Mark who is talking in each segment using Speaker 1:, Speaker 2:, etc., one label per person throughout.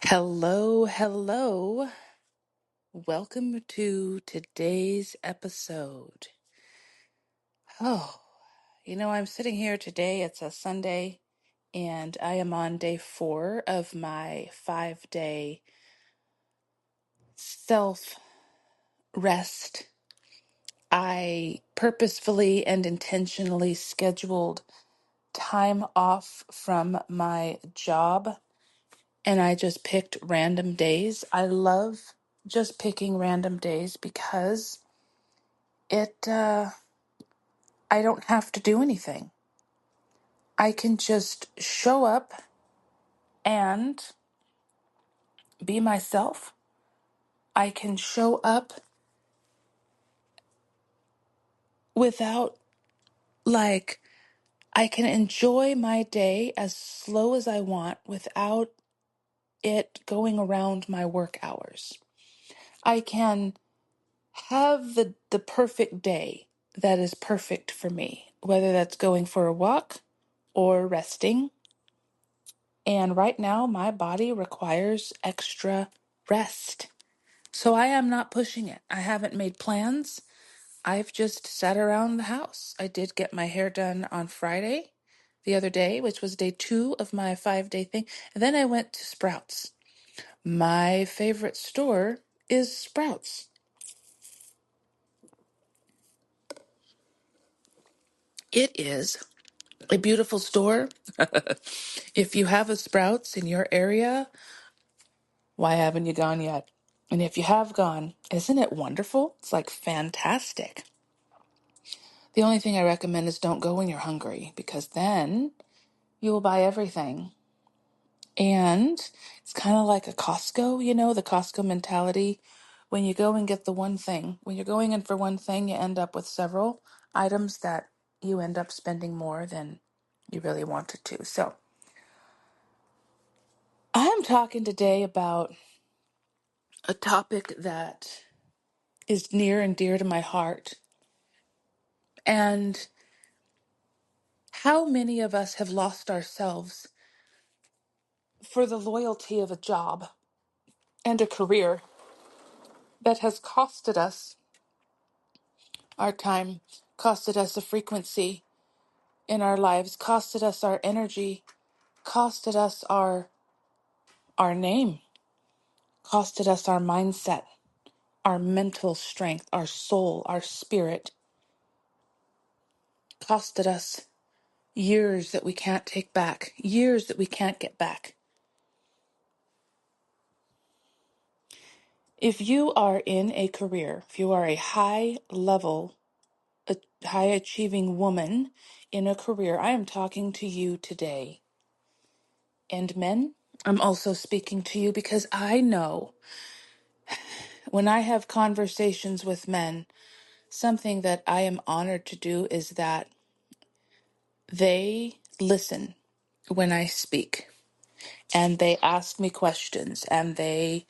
Speaker 1: Hello, hello. Welcome to today's episode. Oh, I'm sitting here today. It's a Sunday, and I am on day 4 of my 5-day self rest. I purposefully and intentionally scheduled time off from my job, and I just picked random days. I love just picking random days because it I don't have to do anything. I can just show up and be myself. I can show up without, like, I can enjoy my day as slow as I want without it going around my work hours. I can have the perfect day that is perfect for me, whether that's going for a walk or resting. And right now, my body requires extra rest. So I am not pushing it. I haven't made plans. I've just sat around the house. I did get my hair done on Friday, the other day, which was day 2 of my 5-day thing. And then I went to Sprouts. My favorite store is Sprouts. It is a beautiful store. If you have a Sprouts in your area, why haven't you gone yet? And if you have gone, isn't it wonderful? It's like fantastic. The only thing I recommend is don't go when you're hungry because then you will buy everything. And it's kind of like a Costco, the Costco mentality. When you go and get the one thing, when you're going in for one thing, you end up with several items that you end up spending more than you really wanted to. So I'm talking today about a topic that is near and dear to my heart. And how many of us have lost ourselves for the loyalty of a job and a career that has costed us our time, costed us a frequency in our lives, costed us our energy, costed us our name, costed us our mindset, our mental strength, our soul, our spirit, costed us years that we can't take back, years that we can't get back. If you are in a career, if you are a high achieving woman in a career, I am talking to you today. And men, I'm also speaking to you because I know when I have conversations with men, something that I am honored to do is that they listen when I speak and they ask me questions and they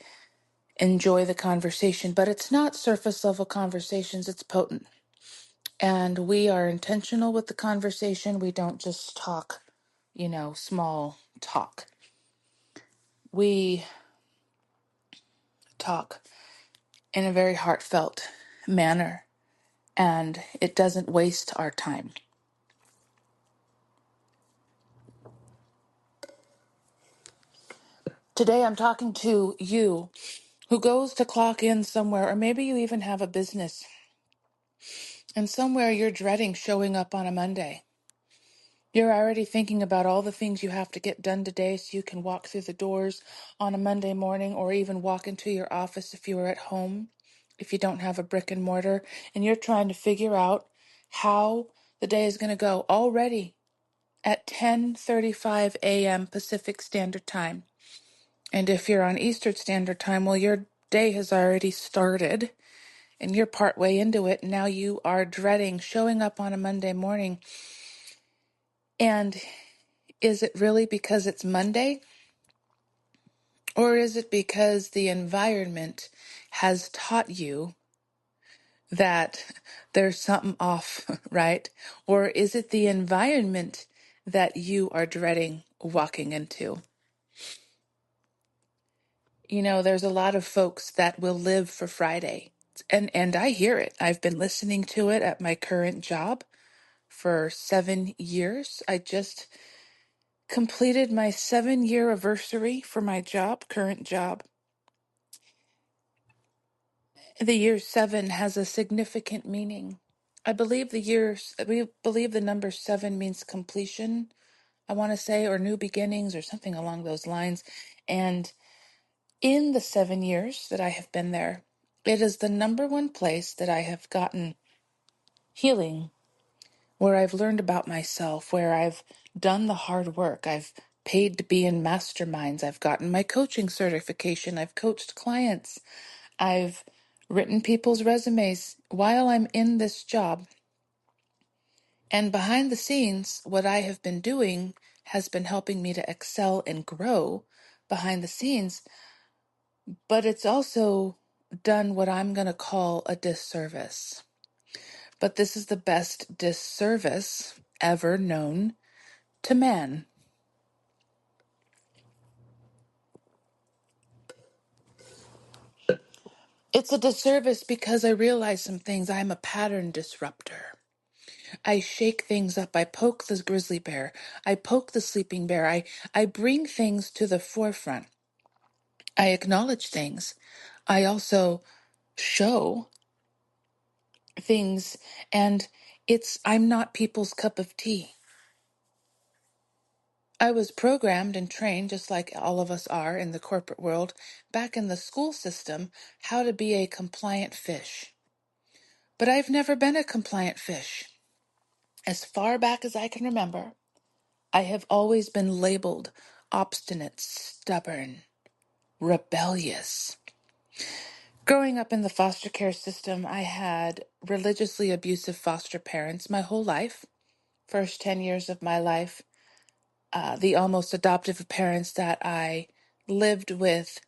Speaker 1: enjoy the conversation, but it's not surface level conversations, it's potent. And we are intentional with the conversation. We don't just talk, small talk. We talk in a very heartfelt manner, and it doesn't waste our time. Today, I'm talking to you who goes to clock in somewhere, or maybe you even have a business, and somewhere you're dreading showing up on a Monday. You're already thinking about all the things you have to get done today so you can walk through the doors on a Monday morning, or even walk into your office if you are at home, if you don't have a brick and mortar, and you're trying to figure out how the day is going to go already at 10:35 a.m. Pacific Standard Time. And if you're on Eastern Standard Time, well, your day has already started and you're partway into it. And now you are dreading showing up on a Monday morning. And is it really because it's Monday? Or is it because the environment has taught you that there's something off, right? Or is it the environment that you are dreading walking into? You know, there's a lot of folks that will live for Friday. And I hear it. I've been listening to it at my current job for 7 years. I just completed my 7 year anniversary for my current job. The year seven has a significant meaning. We believe the number seven means completion, I want to say, or new beginnings or something along those lines. And in the 7 years that I have been there, it is the number one place that I have gotten healing, where I've learned about myself, where I've done the hard work. I've paid to be in masterminds. I've gotten my coaching certification. I've coached clients. I've written people's resumes while I'm in this job. And behind the scenes, what I have been doing has been helping me to excel and grow behind the scenes, but it's also done what I'm going to call a disservice. But this is the best disservice ever known to man. It's a disservice because I realize some things. I'm a pattern disruptor. I shake things up. I poke the grizzly bear. I poke the sleeping bear. I bring things to the forefront. I acknowledge things. I also show things, and I'm not people's cup of tea. I was programmed and trained, just like all of us are in the corporate world, back in the school system, how to be a compliant fish. But I've never been a compliant fish. As far back as I can remember, I have always been labeled obstinate, stubborn, rebellious. Growing up in the foster care system, I had religiously abusive foster parents my whole life. First 10 years of my life, the almost adoptive parents that I lived with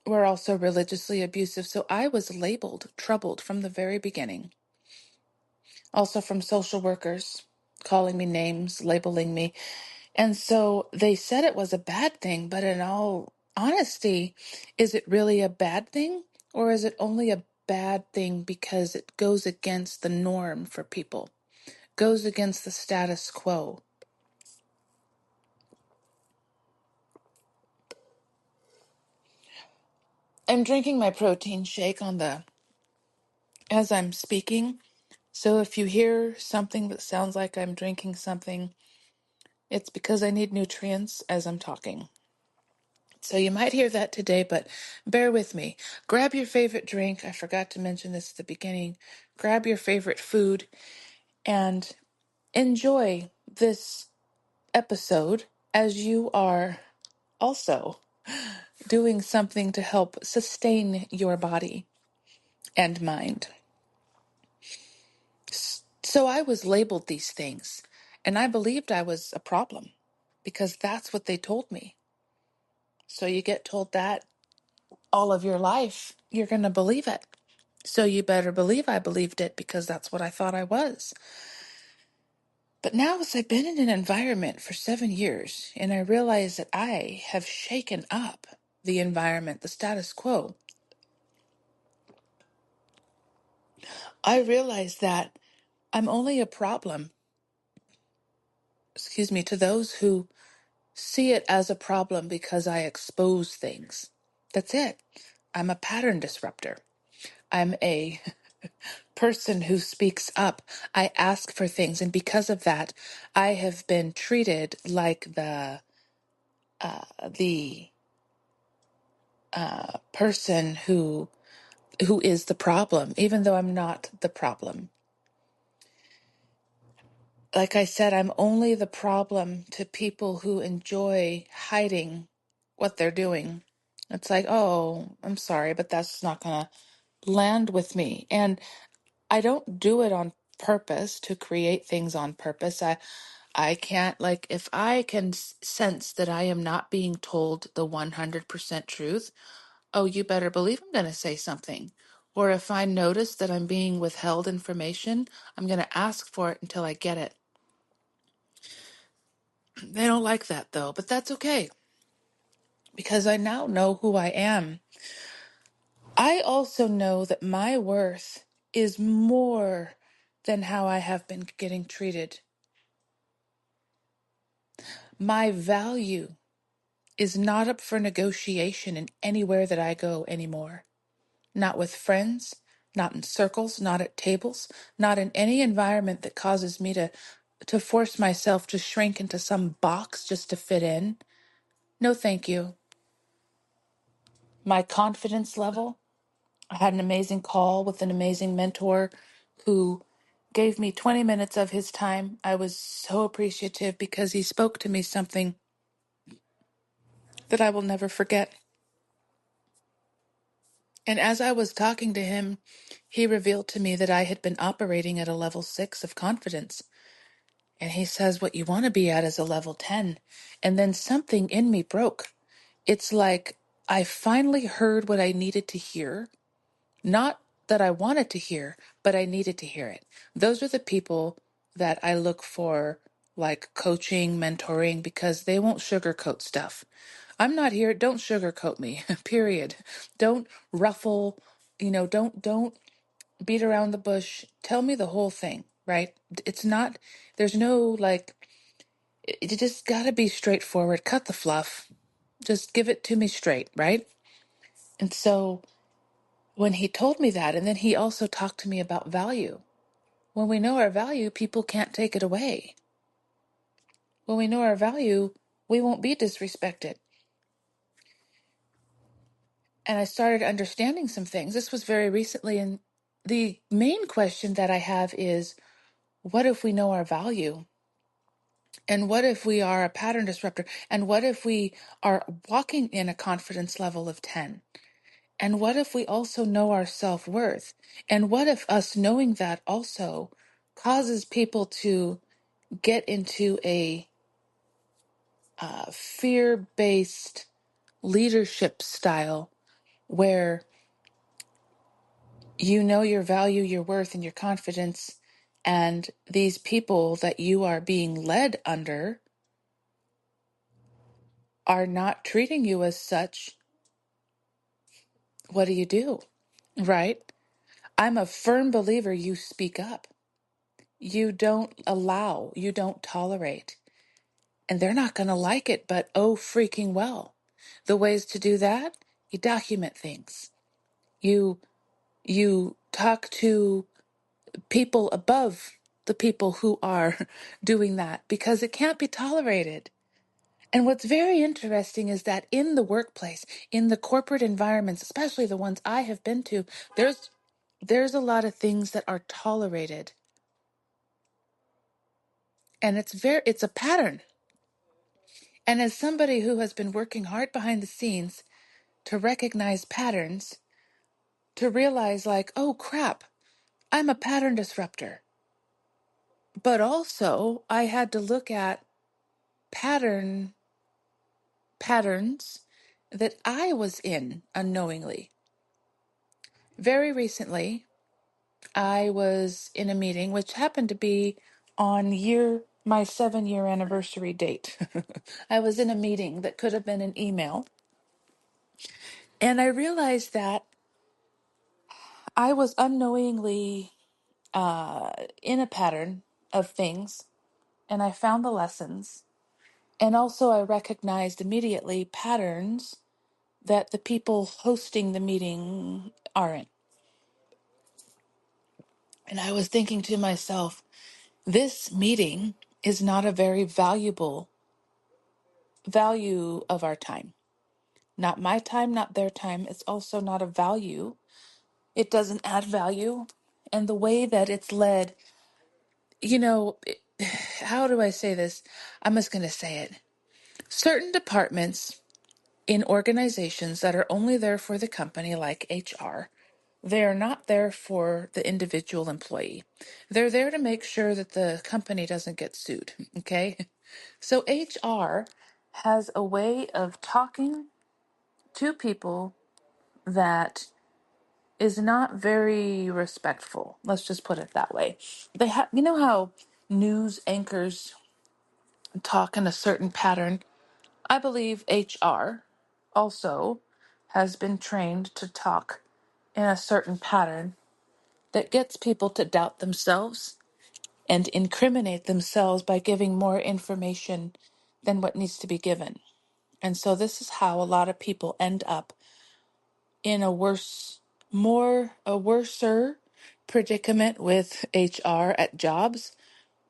Speaker 1: were also religiously abusive. So I was labeled troubled from the very beginning. Also from social workers calling me names, labeling me. And so they said it was a bad thing, but in all honesty, is it really a bad thing? Or is it only a bad thing because it goes against the norm for people, goes against the status quo? I'm drinking my protein shake as I'm speaking. So if you hear something that sounds like I'm drinking something, it's because I need nutrients as I'm talking. So you might hear that today, but bear with me. Grab your favorite drink. I forgot to mention this at the beginning. Grab your favorite food and enjoy this episode as you are also doing something to help sustain your body and mind. So I was labeled these things, and I believed I was a problem because that's what they told me. So you get told that all of your life, you're going to believe it. So you better believe I believed it because that's what I thought I was. But now, as I've been in an environment for 7 years, and I realize that I have shaken up the environment, the status quo, I realize that I'm only a problem, to those who see it as a problem because I expose things. That's it. I'm a pattern disruptor. I'm a person who speaks up. I ask for things, and because of that, I have been treated like the person who is the problem, even though I'm not the problem. Like I said, I'm only the problem to people who enjoy hiding what they're doing. It's like, oh, I'm sorry, but that's not gonna land with me. And I don't do it on purpose to create things on purpose. I can't, like, if I can sense that I am not being told the 100% truth, oh, you better believe I'm going to say something. Or if I notice that I'm being withheld information, I'm going to ask for it until I get it. They don't like that though, but that's okay. because I now know who I am. I also know that my worth is more than how I have been getting treated. My value is not up for negotiation in anywhere that I go anymore. Not with friends, not in circles, not at tables, not in any environment that causes me to force myself to shrink into some box just to fit in. No, thank you. My confidence level, I had an amazing call with an amazing mentor who gave me 20 minutes of his time. I was so appreciative because he spoke to me something that I will never forget. And as I was talking to him, he revealed to me that I had been operating at a level 6 of confidence. And he says, what you want to be at is a level 10. And then something in me broke. It's like I finally heard what I needed to hear. Not that I wanted to hear, but I needed to hear it. Those are the people that I look for, like coaching, mentoring, because they won't sugarcoat stuff. I'm not here, don't sugarcoat me, period. Don't ruffle, don't beat around the bush. Tell me the whole thing, right? It's not, there's no like, it just gotta be straightforward. Cut the fluff. Just give it to me straight, right? And so when he told me that, and then he also talked to me about value. When we know our value, people can't take it away. When we know our value, we won't be disrespected. And I started understanding some things. This was very recently. And the main question that I have is, what if we know our value? And what if we are a pattern disruptor? And what if we are walking in a confidence level of 10? And what if we also know our self-worth? And what if us knowing that also causes people to get into a fear-based leadership style where you know your value, your worth, and your confidence, and these people that you are being led under are not treating you as such? What do you do? Right? I'm a firm believer you speak up. You don't allow, you don't tolerate. And they're not going to like it, but oh, freaking well. The ways to do that, you document things. You talk to people above the people who are doing that because it can't be tolerated. And what's very interesting is that in the workplace, in the corporate environments, especially the ones I have been to, there's a lot of things that are tolerated. And it's a pattern. And as somebody who has been working hard behind the scenes to recognize patterns, to realize like, oh crap, I'm a pattern disruptor. But also I had to look at patterns that I was in unknowingly. Very recently, I was in a meeting which happened to be on my 7-year anniversary date. I was in a meeting that could have been an email, and I realized that I was unknowingly in a pattern of things, and I found the lessons. And also, I recognized immediately patterns that the people hosting the meeting aren't. And I was thinking to myself, this meeting is not a very valuable value of our time. Not my time, not their time. It's also not a value. It doesn't add value. And the way that it's led, how do I say this? I'm just going to say it. Certain departments in organizations that are only there for the company, like HR, they are not there for the individual employee. They're there to make sure that the company doesn't get sued. Okay? So HR has a way of talking to people that is not very respectful. Let's just put it that way. You know how news anchors talk in a certain pattern? I believe HR also has been trained to talk in a certain pattern that gets people to doubt themselves and incriminate themselves by giving more information than what needs to be given. And so this is how a lot of people end up in a worser predicament with HR at jobs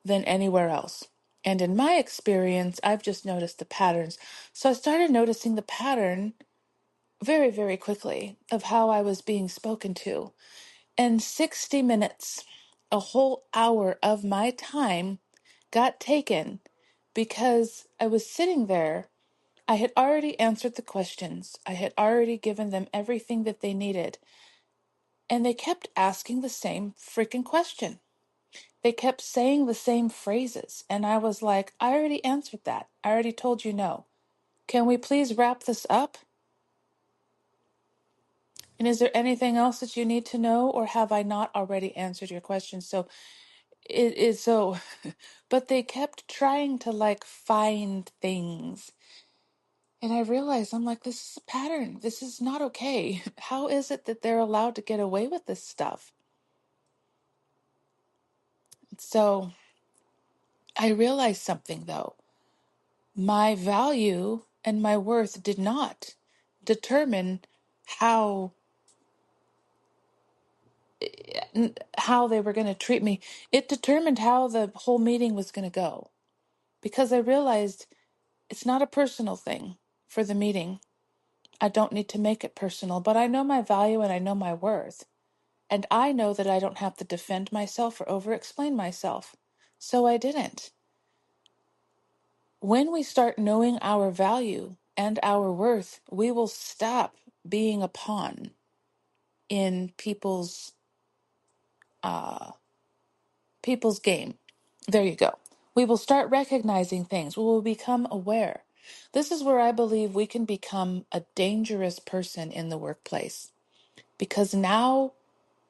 Speaker 1: than anywhere else. And in my experience, I've just noticed the patterns. So I started noticing the pattern very, very quickly of how I was being spoken to. And 60 minutes, a whole hour of my time got taken because I was sitting there. I had already answered the questions. I had already given them everything that they needed. And they kept asking the same freaking question. They kept saying the same phrases. And I was like, I already answered that. I already told you no. Can we please wrap this up? And is there anything else that you need to know, or have I not already answered your question? So it is so, but they kept trying to like find things. And I realized, I'm like, this is a pattern. This is not okay. How is it that they're allowed to get away with this stuff? So I realized something though. My value and my worth did not determine how how they were going to treat me. It determined how the whole meeting was going to go, because I realized it's not a personal thing for the meeting. I don't need to make it personal, but I know my value and I know my worth. And I know that I don't have to defend myself or over explain myself. So I didn't. When we start knowing our value and our worth, we will stop being a pawn in uh people's game. There you go. We will start recognizing things. We will become aware. This is where I believe we can become a dangerous person in the workplace, because now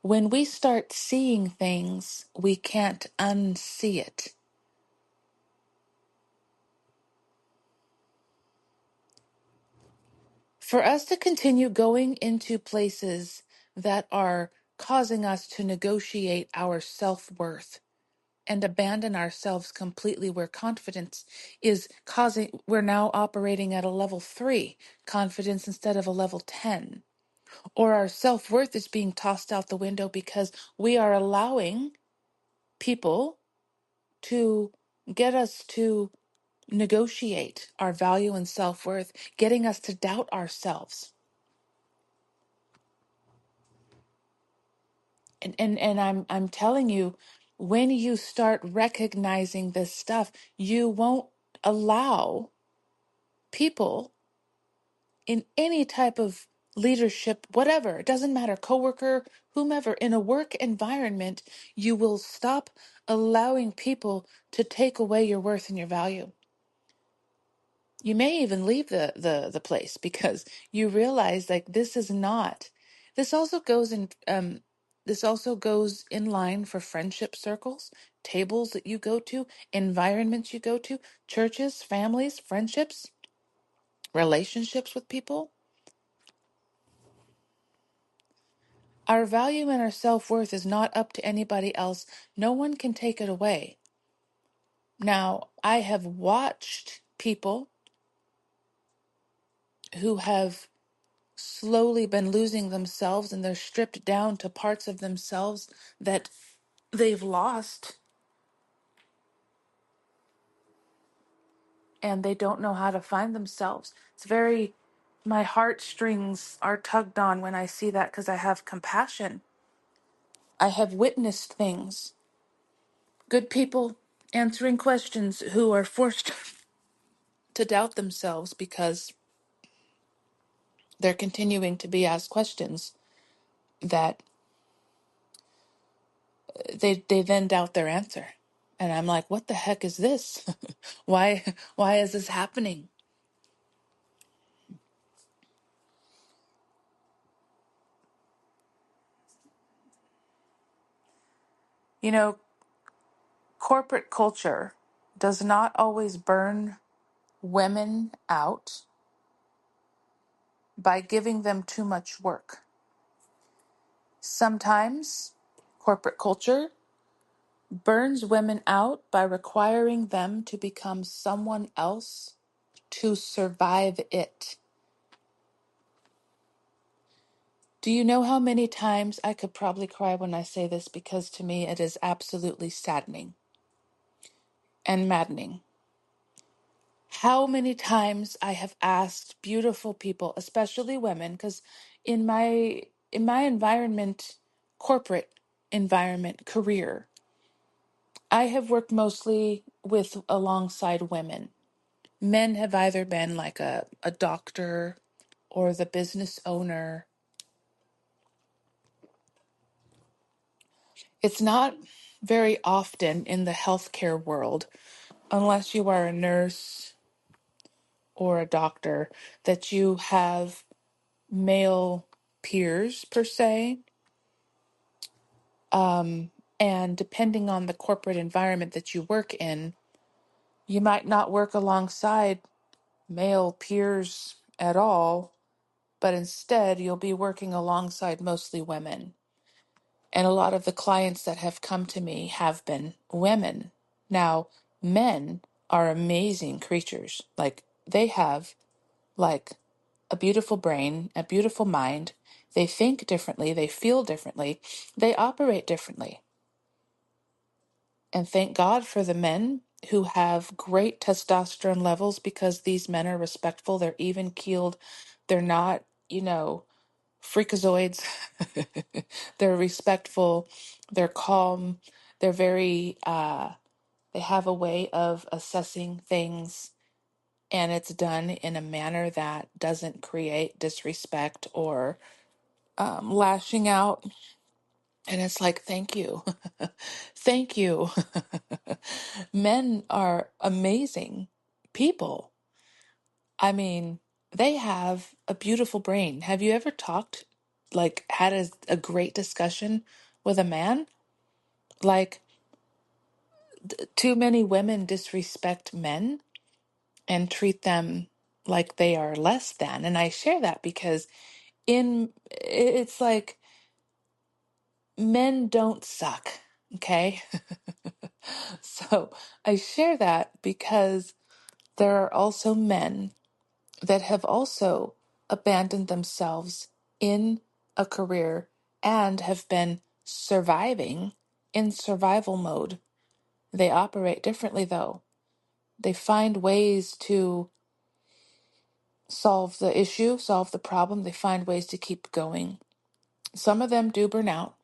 Speaker 1: when we start seeing things, we can't unsee it. For us to continue going into places that are causing us to negotiate our self-worth and abandon ourselves completely, where confidence is causing, we're now operating at a level 3 confidence instead of a level 10, or our self-worth is being tossed out the window because we are allowing people to get us to negotiate our value and self-worth, getting us to doubt ourselves. And I'm telling you, when you start recognizing this stuff, you won't allow people in any type of leadership, whatever, it doesn't matter, coworker, whomever, in a work environment, you will stop allowing people to take away your worth and your value. You may even leave the place because you realize like this is not. This also goes in this also goes in line for friendship circles, tables that you go to, environments you go to, churches, families, friendships, relationships with people. Our value and our self-worth is not up to anybody else. No one can take it away. Now, I have watched people who have slowly been losing themselves, and they're stripped down to parts of themselves that they've lost, and they don't know how to find themselves. It's very, my heartstrings are tugged on when I see that, because I have compassion. I have witnessed things. Good people answering questions who are forced to doubt themselves because they're continuing to be asked questions that they then doubt their answer. And I'm like, what the heck is this? Why is this happening? You know, corporate culture does not always burn women out by giving them too much work. Sometimes corporate culture burns women out by requiring them to become someone else to survive it. Do you know how many times I could probably cry when I say this, because to me it is absolutely saddening and maddening? How many times I have asked beautiful people, especially women, because in my environment, corporate environment, career, I have worked mostly with alongside women. Men have either been like a doctor or the business owner. It's not very often in the healthcare world, unless you are a nurse or a doctor, that you have male peers per se. And depending on the corporate environment that you work in, you might not work alongside male peers at all, but instead you'll be working alongside mostly women. And a lot of the clients that have come to me have been women. Now, men are amazing creatures. Like, they have like a beautiful brain, a beautiful mind. They think differently, they feel differently, they operate differently. And thank God for the men who have great testosterone levels, because these men are respectful, they're even keeled, they're not, freakazoids. They're respectful, they're calm, they're very, they have a way of assessing things, and it's done in a manner that doesn't create disrespect or lashing out. And it's like, thank you. Thank you. Men are amazing people. I mean, they have a beautiful brain. Have you ever talked, like, had a great discussion with a man? Like, too many women disrespect men and treat them like they are less than. And I share that because it's like, men don't suck, okay? So I share that because there are also men that have also abandoned themselves in a career and have been surviving in survival mode. They operate differently, though. They find ways to solve the issue, solve the problem. They find ways to keep going. Some of them do burn out.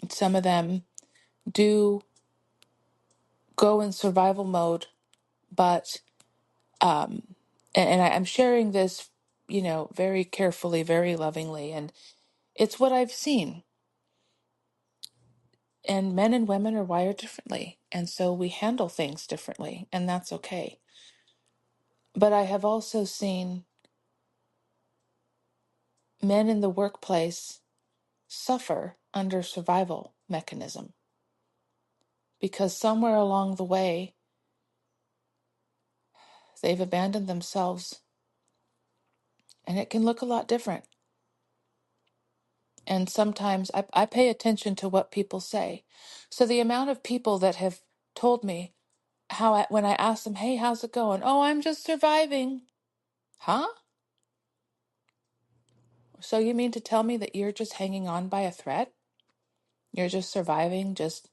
Speaker 1: Some of them do go in survival mode, but I'm sharing this, very carefully, very lovingly, and it's what I've seen. And men and women are wired differently, and so we handle things differently, and that's okay. But I have also seen men in the workplace suffer under survival mechanism, because somewhere along the way they've abandoned themselves, and it can look a lot different. And sometimes I pay attention to what people say. So the amount of people that have told me when I ask them, hey, how's it going? Oh, I'm just surviving. Huh? So you mean to tell me that you're just hanging on by a thread? You're just surviving, just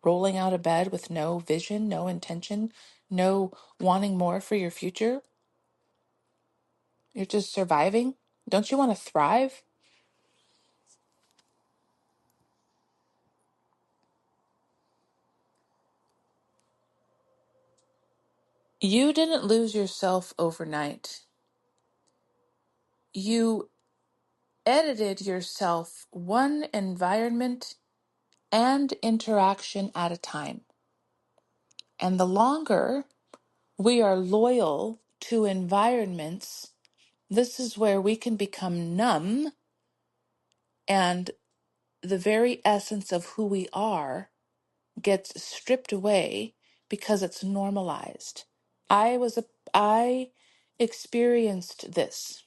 Speaker 1: rolling out of bed with no vision, no intention, no wanting more for your future? You're just surviving? Don't you want to thrive? You didn't lose yourself overnight. You edited yourself one environment and interaction at a time. And the longer we are loyal to environments, this is where we can become numb, and the very essence of who we are gets stripped away because it's normalized. I experienced this.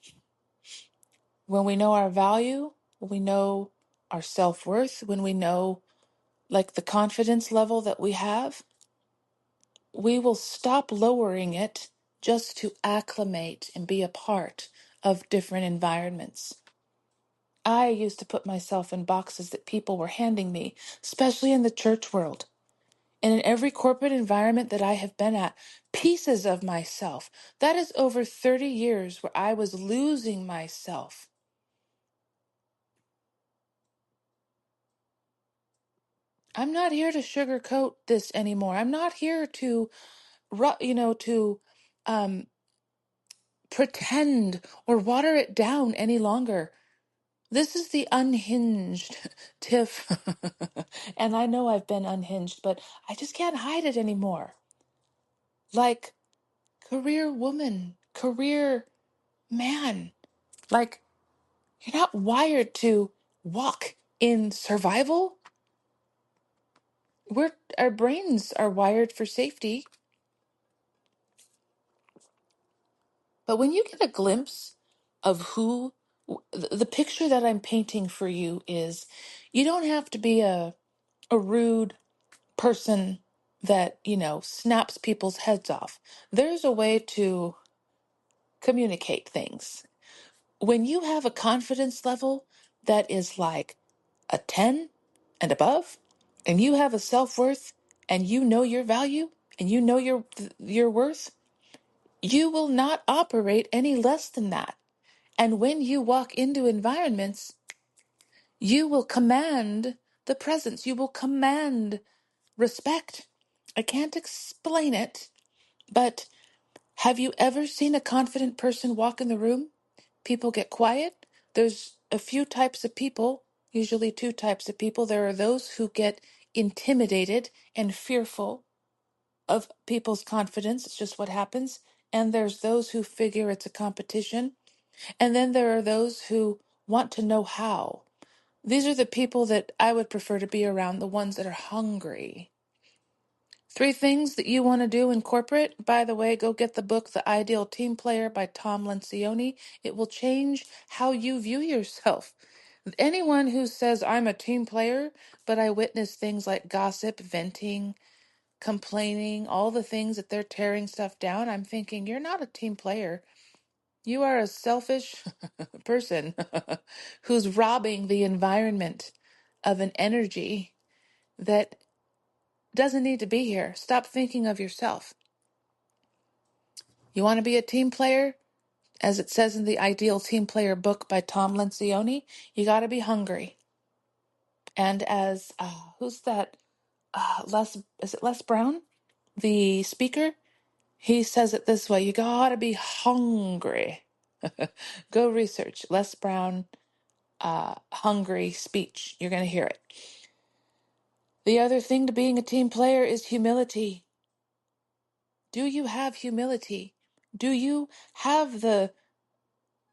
Speaker 1: When we know our value, when we know our self-worth, when we know like the confidence level that we have, we will stop lowering it just to acclimate and be a part of different environments. I used to put myself in boxes that people were handing me, especially in the church world. And in every corporate environment that I have been at, pieces of myself. That is over 30 years where I was losing myself. I'm not here to sugarcoat this anymore. I'm not here to, to um, pretend or water it down any longer. This is the unhinged Tiff. And I know I've been unhinged, but I just can't hide it anymore. Like, career woman, career man. Like, you're not wired to walk in survival. Our brains are wired for safety. But when you get a glimpse of the picture that I'm painting for you is, you don't have to be a rude person that, snaps people's heads off. There's a way to communicate things. When you have a confidence level that is like a 10 and above, and you have a self-worth, and you know your value, and you know your worth, you will not operate any less than that. And when you walk into environments, you will command the presence. You will command respect. I can't explain it, but have you ever seen a confident person walk in the room? People get quiet. There's a few types of people, usually two types of people. There are those who get intimidated and fearful of people's confidence. It's just what happens. And there's those who figure it's a competition. And then there are those who want to know how. These are the people that I would prefer to be around, the ones that are hungry. 3 things that you want to do in corporate. By the way, go get the book, The Ideal Team Player by Tom Lencioni. It will change how you view yourself. Anyone who says, I'm a team player, but I witness things like gossip, venting, complaining, all the things that they're tearing stuff down, I'm thinking, you're not a team player. You are a selfish person who's robbing the environment of an energy that doesn't need to be here. Stop thinking of yourself. You want to be a team player? As it says in the Ideal Team Player book by Tom Lencioni, you got to be hungry. And as, who's that? Is it Les Brown? The speaker? He says it this way, you got to be hungry. Go research Les Brown, hungry speech. You're going to hear it. The other thing to being a team player is humility. Do you have humility? Do you have the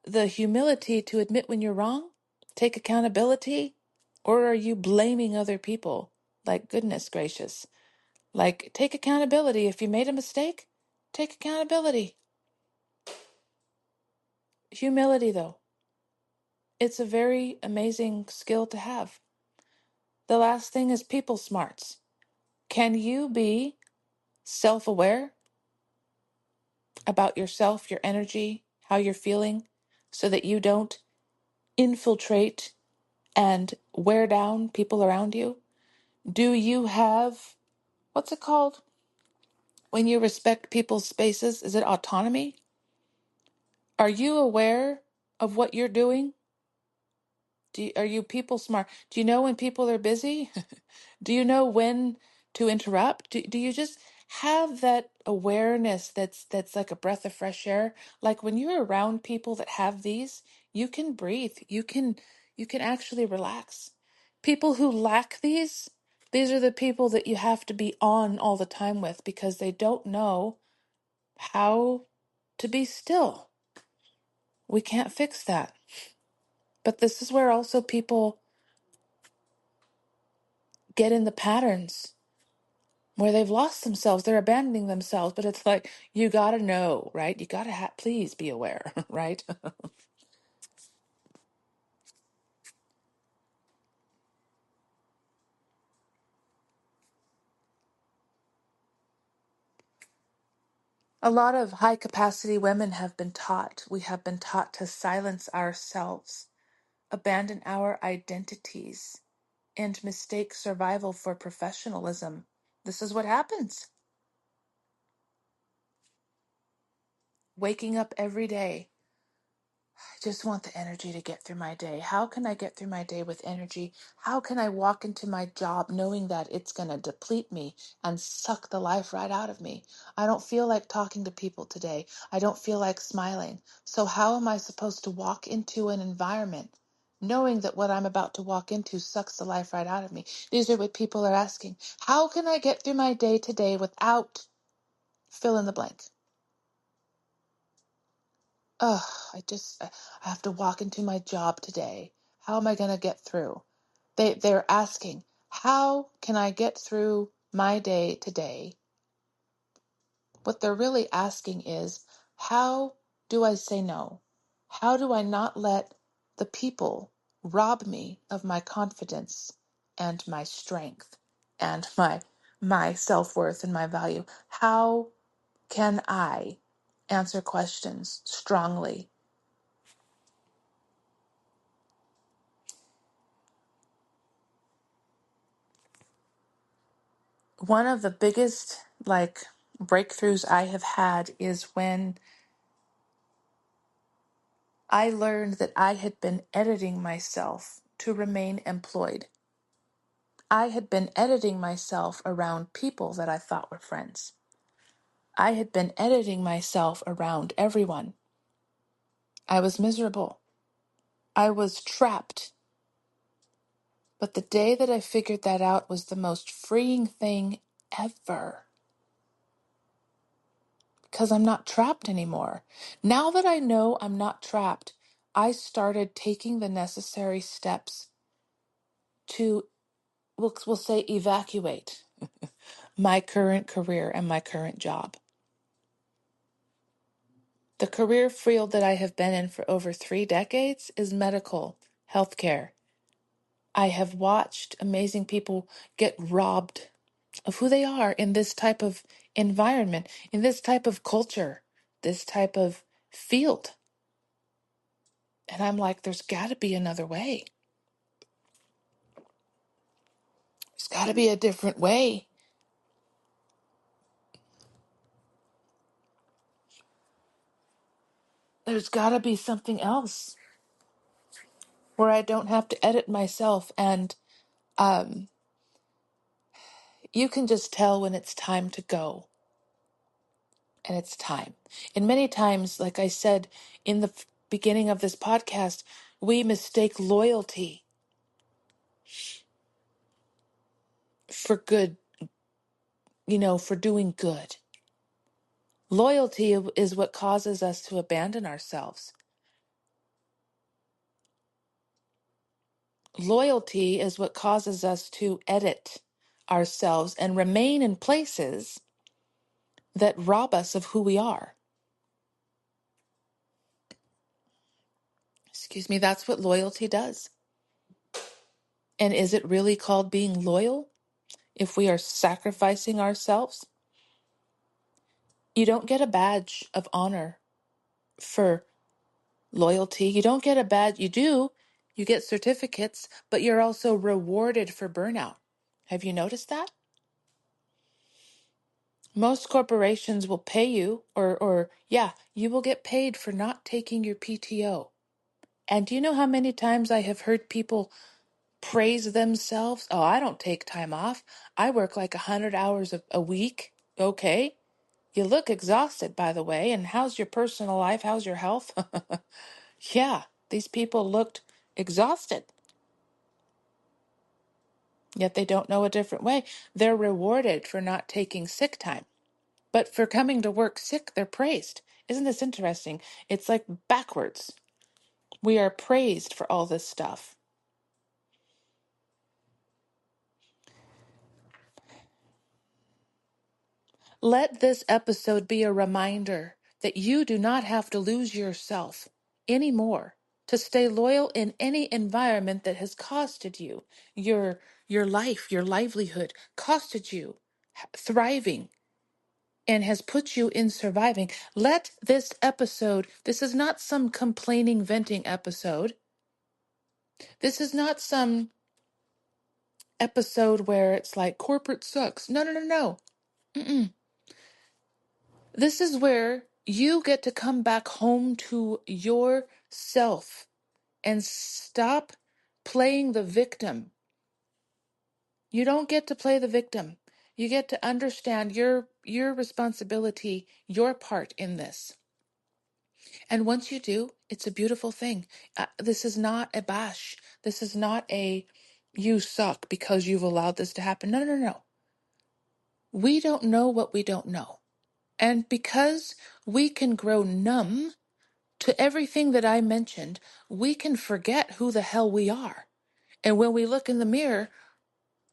Speaker 1: humility to admit when you're wrong? Take accountability? Or are you blaming other people? Like, goodness gracious. Like, take accountability. If you made a mistake, take accountability. Humility, though, it's a very amazing skill to have. The last thing is people smarts. Can you be self-aware about yourself, your energy, how you're feeling, so that you don't infiltrate and wear down people around you? Do you have, what's it called? When you respect people's spaces, is it autonomy? Are you aware of what you're doing? Are you people smart? Do you know when people are busy? Do you know when to interrupt? Do you just have that awareness that's like a breath of fresh air? Like when you're around people that have these, you can breathe. You can actually relax. People who lack these are the people that you have to be on all the time with because they don't know how to be still. We can't fix that. But this is where also people get in the patterns where they've lost themselves, they're abandoning themselves, but it's like, you gotta know, right? You gotta please be aware, right? A lot of high capacity women we have been taught to silence ourselves, abandon our identities, and mistake survival for professionalism. This is what happens. Waking up every day, I just want the energy to get through my day. How can I get through my day with energy? How can I walk into my job knowing that it's going to deplete me and suck the life right out of me? I don't feel like talking to people today. I don't feel like smiling. So, how am I supposed to walk into an environment knowing that what I'm about to walk into sucks the life right out of me? These are what people are asking. How can I get through my day today without fill in the blank? Oh, I have to walk into my job today. How am I going to get through? They're asking, how can I get through my day today? What they're really asking is, how do I say no? How do I not let the people rob me of my confidence and my strength and my self-worth and my value? How can I answer questions strongly? One of the biggest breakthroughs I have had is when I learned that I had been editing myself to remain employed. I had been editing myself around people that I thought were friends. I had been editing myself around everyone. I was miserable. I was trapped. But the day that I figured that out was the most freeing thing ever. Because I'm not trapped anymore. Now that I know I'm not trapped, I started taking the necessary steps to, we'll say, evacuate my current career and my current job. The career field that I have been in for over 3 decades is medical healthcare. I have watched amazing people get robbed of who they are in this type of environment, in this type of culture, this type of field. And I'm like, there's got to be another way. There's got to be a different way. There's got to be something else where I don't have to edit myself. And um, you can just tell when it's time to go. And it's time. And many times, like I said in the beginning of this podcast, we mistake loyalty for good, for doing good. Loyalty is what causes us to abandon ourselves. Loyalty is what causes us to edit ourselves and remain in places that rob us of who we are. Excuse me, that's what loyalty does. And is it really called being loyal if we are sacrificing ourselves? You don't get a badge of honor for loyalty. You don't get a badge. You do. You get certificates, but you're also rewarded for burnout. Have you noticed that? Most corporations will pay you, or yeah, you will get paid for not taking your PTO. And do you know how many times I have heard people praise themselves? Oh, I don't take time off. I work like 100 hours a week. Okay. You look exhausted, by the way. And how's your personal life? How's your health? Yeah, these people looked exhausted, yet they don't know a different way. They're rewarded for not taking sick time, but for coming to work sick, they're praised. Isn't this interesting? It's like backwards. We are praised for all this stuff. Let this episode be a reminder that you do not have to lose yourself anymore to stay loyal in any environment that has costed you your life, your livelihood, costed you thriving, and has put you in surviving. Let this episode, this is not some complaining, venting episode. This is not some episode where it's like corporate sucks. No, no, no, no. Mm-mm. This is where you get to come back home to yourself and stop playing the victim. You don't get to play the victim. You get to understand your responsibility, your part in this. And once you do, it's a beautiful thing. This is not a bash. This is not a you suck because you've allowed this to happen. No, no, no, no. We don't know what we don't know. And because we can grow numb to everything that I mentioned, we can forget who the hell we are. And when we look in the mirror,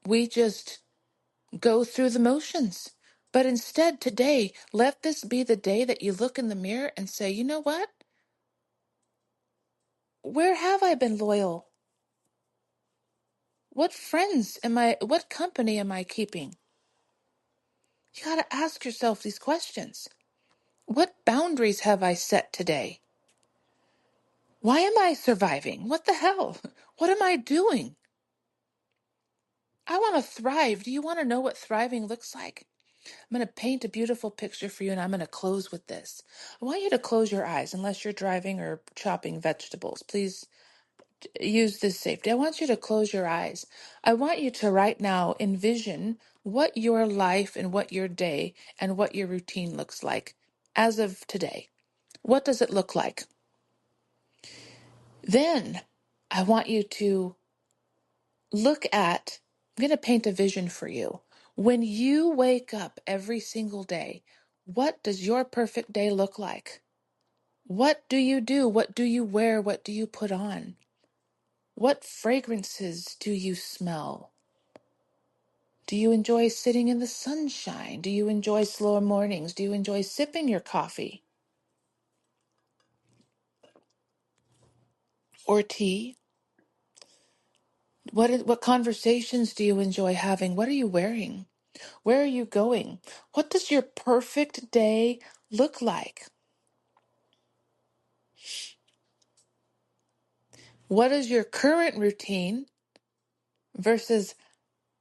Speaker 1: we just go through the motions. But instead, today, let this be the day that you look in the mirror and say, you know what? Where have I been loyal? What company am I keeping? You got to ask yourself these questions. What boundaries have I set today? Why am I surviving? What the hell? What am I doing? I want to thrive. Do you want to know what thriving looks like? I'm going to paint a beautiful picture for you, and I'm going to close with this. I want you to close your eyes unless you're driving or chopping vegetables. Please use this safety. I want you to close your eyes. I want you to right now envision what your life and what your day and what your routine looks like as of today. What does it look like? Then I want you to I'm going to paint a vision for you. When you wake up every single day, what does your perfect day look like? What do you do? What do you wear? What do you put on? What fragrances do you smell? Do you enjoy sitting in the sunshine? Do you enjoy slower mornings? Do you enjoy sipping your coffee or tea? What conversations do you enjoy having? What are you wearing? Where are you going? What does your perfect day look like? What is your current routine versus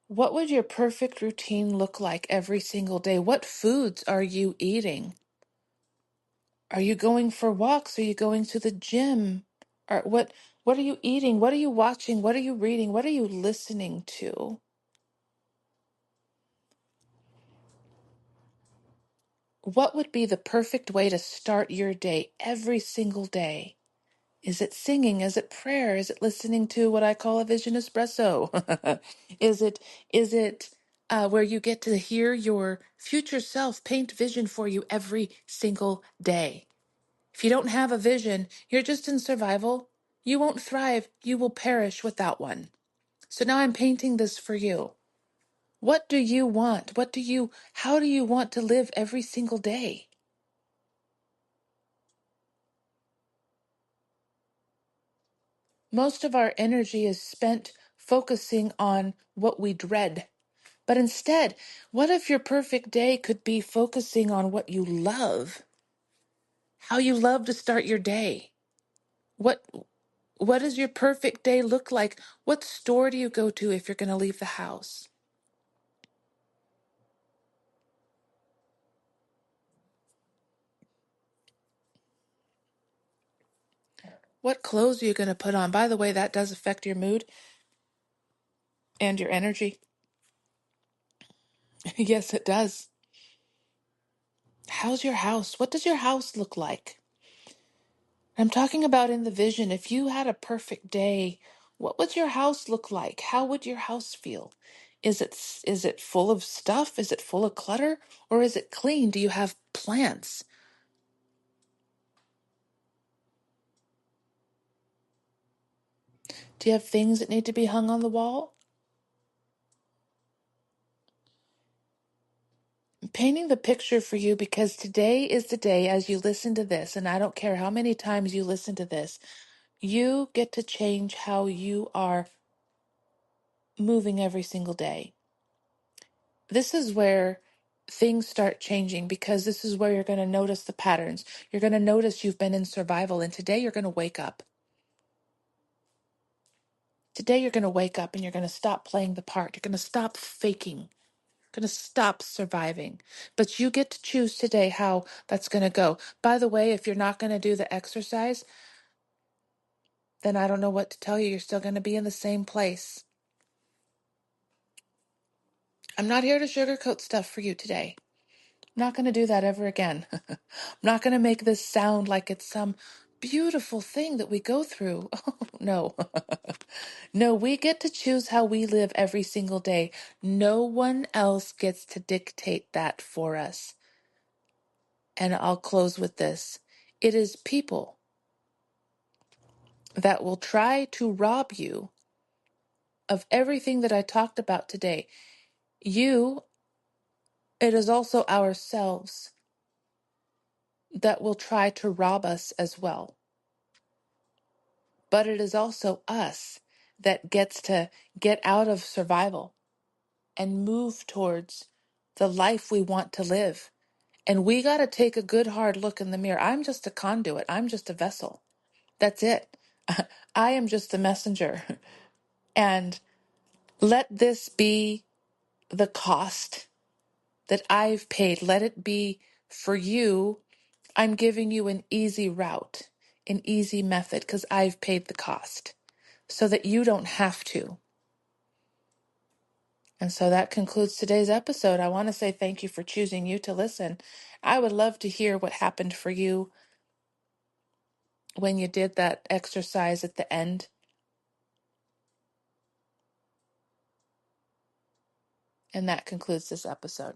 Speaker 1: what would your perfect routine look like every single day? What foods are you eating? Are you going for walks? Are you going to the gym? Or what are you eating? What are you watching? What are you reading? What are you listening to? What would be the perfect way to start your day every single day? Is it singing? Is it prayer? Is it listening to what I call a vision espresso? Is it where you get to hear your future self paint vision for you every single day? If you don't have a vision, you're just in survival. You won't thrive. You will perish without one. So now I'm painting this for you. What do you want? How do you want to live every single day? Most of our energy is spent focusing on what we dread. But instead, what if your perfect day could be focusing on what you love? How you love to start your day? What what does your perfect day look like? What store do you go to if you're going to leave the house? What clothes are you going to put on? By the way, that does affect your mood and your energy. Yes, it does. How's your house? What does your house look like? I'm talking about in the vision. If you had a perfect day, what would your house look like? How would your house feel? Is it full of stuff? Is it full of clutter? Or is it clean? Do you have plants? Do you have things that need to be hung on the wall? I'm painting the picture for you because today is the day as you listen to this, and I don't care how many times you listen to this, you get to change how you are moving every single day. This is where things start changing, because this is where you're going to notice the patterns. You're going to notice you've been in survival, and today you're going to wake up. Today you're going to wake up and you're going to stop playing the part. You're going to stop faking. You're going to stop surviving. But you get to choose today how that's going to go. By the way, if you're not going to do the exercise, then I don't know what to tell you. You're still going to be in the same place. I'm not here to sugarcoat stuff for you today. I'm not going to do that ever again. I'm not going to make this sound like it's some beautiful thing that we go through. Oh, no. No, we get to choose how we live every single day. No one else gets to dictate that for us. And I'll close with this. It is people that will try to rob you of everything that I talked about today. It is also ourselves that will try to rob us as well. But it is also us that gets to get out of survival and move towards the life we want to live. And we got to take a good hard look in the mirror. I'm just a conduit. I'm just a vessel. That's it. I am just a messenger. And let this be the cost that I've paid. Let it be for you. I'm giving you an easy route, an easy method, because I've paid the cost so that you don't have to. And so that concludes today's episode. I want to say thank you for choosing you to listen. I would love to hear what happened for you when you did that exercise at the end. And that concludes this episode.